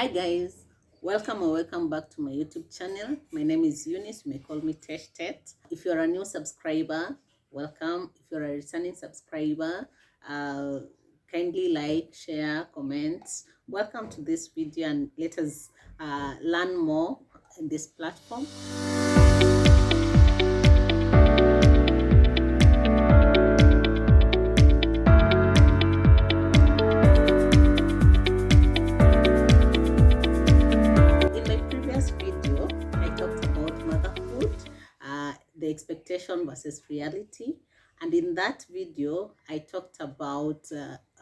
Hi guys, welcome or welcome back to my YouTube channel. My name is Eunice. You may call me Tesh Tet. If you're a new subscriber, welcome. If you're a returning subscriber, uh, kindly like, share, comment. Welcome to this video and let us learn more in this platform. The expectation versus reality, and in that video I talked about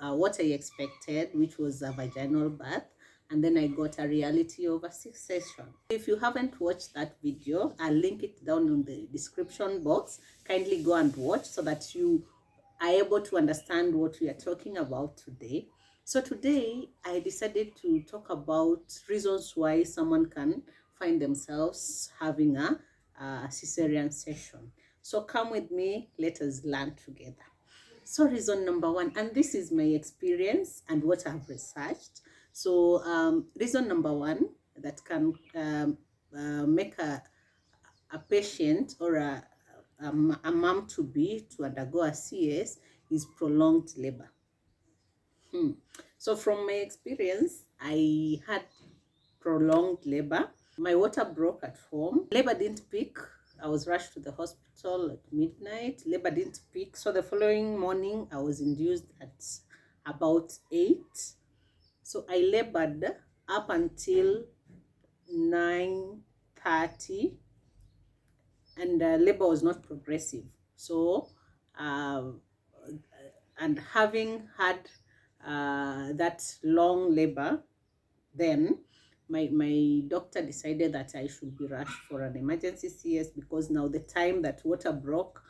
what I expected, which was a vaginal birth, and then I got a reality of a C-section. If you haven't watched that video, I'll link it down in the description box. Kindly go and watch so that you are able to understand what we are talking about today. So today I decided to talk about reasons why someone can find themselves having a cesarean section. So come with me, let us learn together. So reason number one, and this is my experience and what I've researched. So reason number one that can make a patient or a mom to be to undergo a CS is prolonged labor. So from my experience, I had prolonged labor. My water broke at home. Labor didn't peak. I was rushed to the hospital at midnight. Labor didn't peak. So the following morning, I was induced at about 8. So I labored up until 9:30, and labor was not progressive. So, and having had that long labor, then my doctor decided that I should be rushed for an emergency CS, because now the time that water broke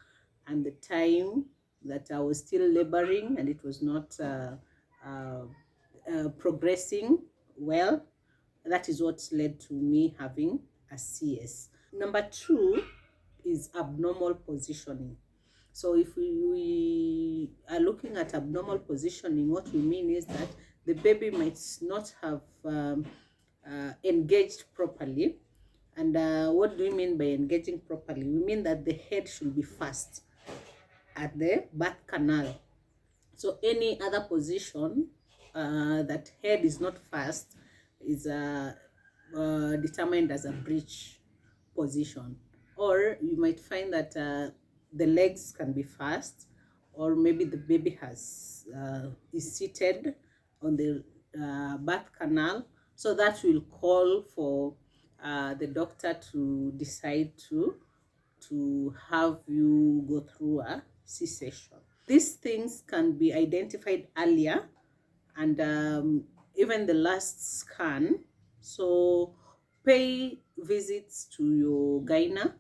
and the time that I was still laboring and it was not progressing well, that is what led to me having a CS. Number two is abnormal positioning. So if we are looking at abnormal positioning, what we mean is that the baby might not have engaged properly. And what do we mean by engaging properly? We mean that the head should be first at the birth canal. So any other position that head is not first is determined as a breech position. Or you might find that the legs can be first, or maybe the baby is seated on the birth canal. So that will call for the doctor to decide to have you go through a C-section. These things can be identified earlier, and even the last scan. So pay visits to your gyna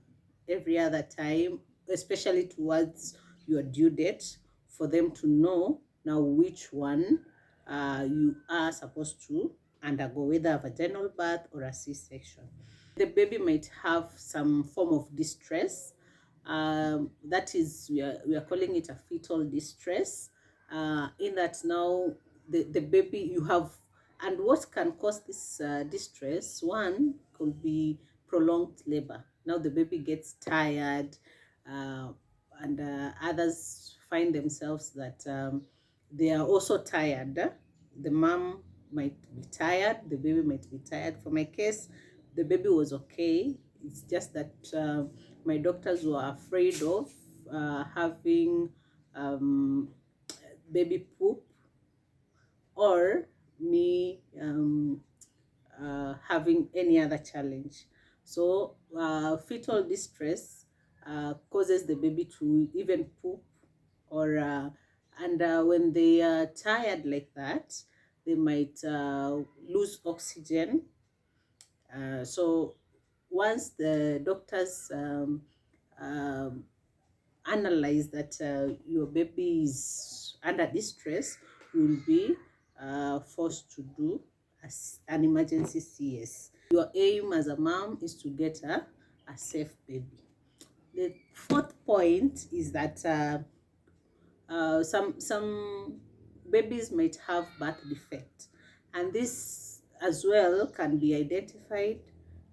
every other time, especially towards your due date, for them to know now which one you are supposed to undergo, whether a vaginal birth or a C-section. The baby might have some form of distress. That is, we are calling it a fetal distress, in that now the baby you have. And what can cause this distress? One could be prolonged labor. Now the baby gets tired, and others find themselves that they are also tired. The mom might be tired, the baby might be tired. For my case, the baby was okay. It's just that my doctors were afraid of having baby poop, or me having any other challenge. So fetal distress causes the baby to even poop, or and when they are tired like that, they might lose oxygen. So once the doctors analyze that your baby is under distress, you will be forced to do an emergency CS. Your aim as a mom is to get a safe baby. The fourth point is that some babies might have birth defect, and this as well can be identified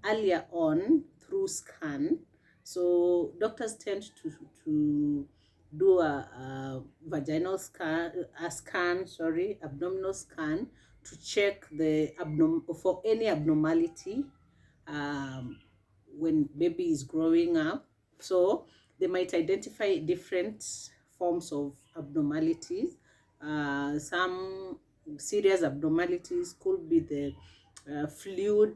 earlier on through scan. So doctors tend to do a vaginal scan, abdominal scan, to check the for any abnormality um, when baby is growing up. So they might identify different forms of abnormalities. Some serious abnormalities could be the fluid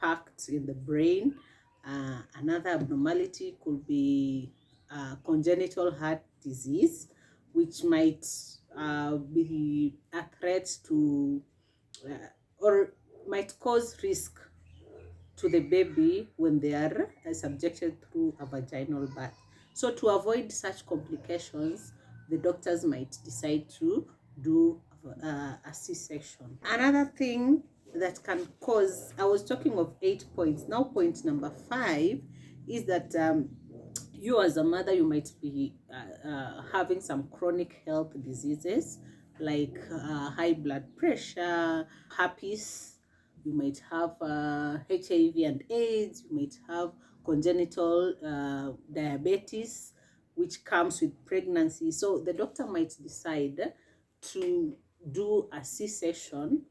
packed in the brain. Another abnormality could be congenital heart disease, which might be a threat to or might cause risk to the baby when they are subjected through a vaginal birth. So to avoid such complications, the doctors might decide to do a C-section. Another thing that can cause, I was talking of 8 points, now point number 5 is that you as a mother, you might be having some chronic health diseases like high blood pressure, herpes. You might have HIV and AIDS. You might have congenital diabetes, which comes with pregnancy. So the doctor might decide to do a C-section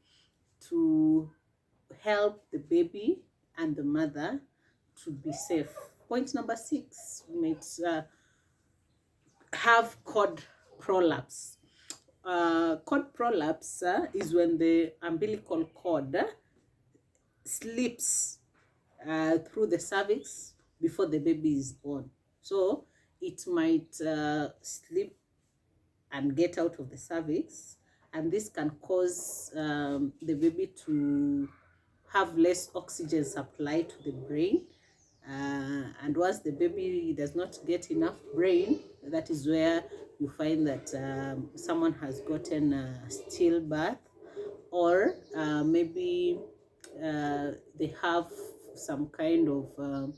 to help the baby and the mother to be safe. Point number 6, we might have cord prolapse. Cord prolapse is when the umbilical cord slips through the cervix before the baby is born. So it might slip and get out of the cervix, and this can cause the baby to have less oxygen supply to the brain. And once the baby does not get enough brain, that is where you find that someone has gotten stillbirth, or maybe they have some kind of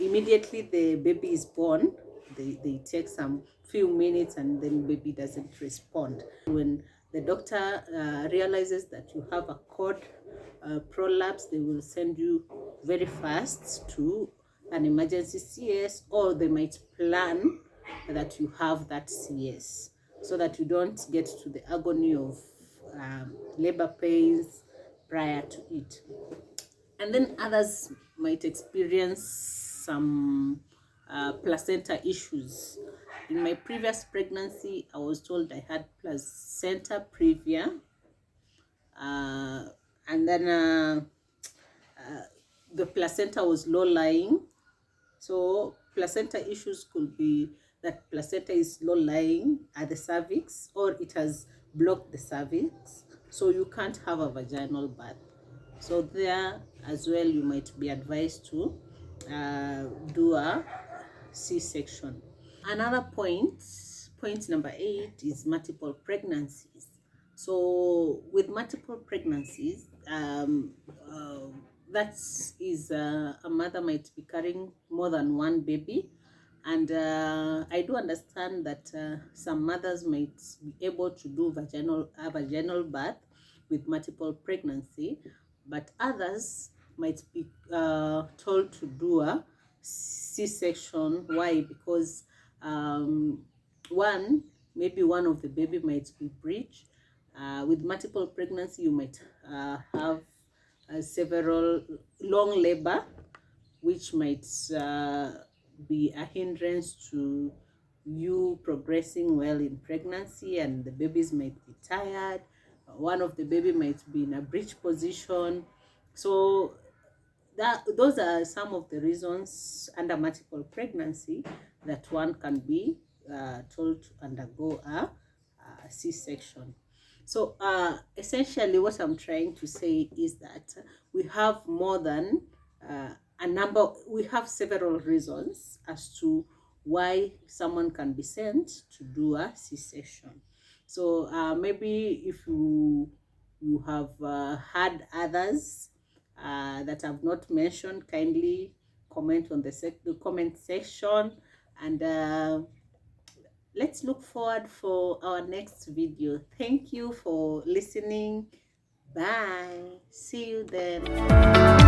immediately the baby is born, they take some few minutes and then baby doesn't respond. When the doctor realizes that you have a cord prolapse, they will send you very fast to an emergency CS, or they might plan that you have that CS so that you don't get to the agony of labor pains prior to it. And then others might experience some placenta issues. In my previous pregnancy, I was told I had placenta previa, and then the placenta was low-lying. So placenta issues could be that placenta is low-lying at the cervix, or it has blocked the cervix, so you can't have a vaginal birth. So there as well, you might be advised to do a C-section. Another point number 8, is multiple pregnancies. So with multiple pregnancies, that is a mother might be carrying more than one baby. And I do understand that some mothers might be able to do vaginal birth with multiple pregnancy, but others might be told to do a C-section. Why? Because maybe one of the baby might be breech. With multiple pregnancy, you might have several long labor, which might be a hindrance to you progressing well in pregnancy, and the babies might be tired. One of the baby might be in a breech position. So those are some of the reasons under multiple pregnancy that one can be told to undergo a C-section. So essentially what I'm trying to say is that we have more than we have several reasons as to why someone can be sent to do a C-section. So maybe if you have had others that I've not mentioned, kindly comment on the comment section, and Let's look forward for our next video. Thank you for listening. Bye. See you then.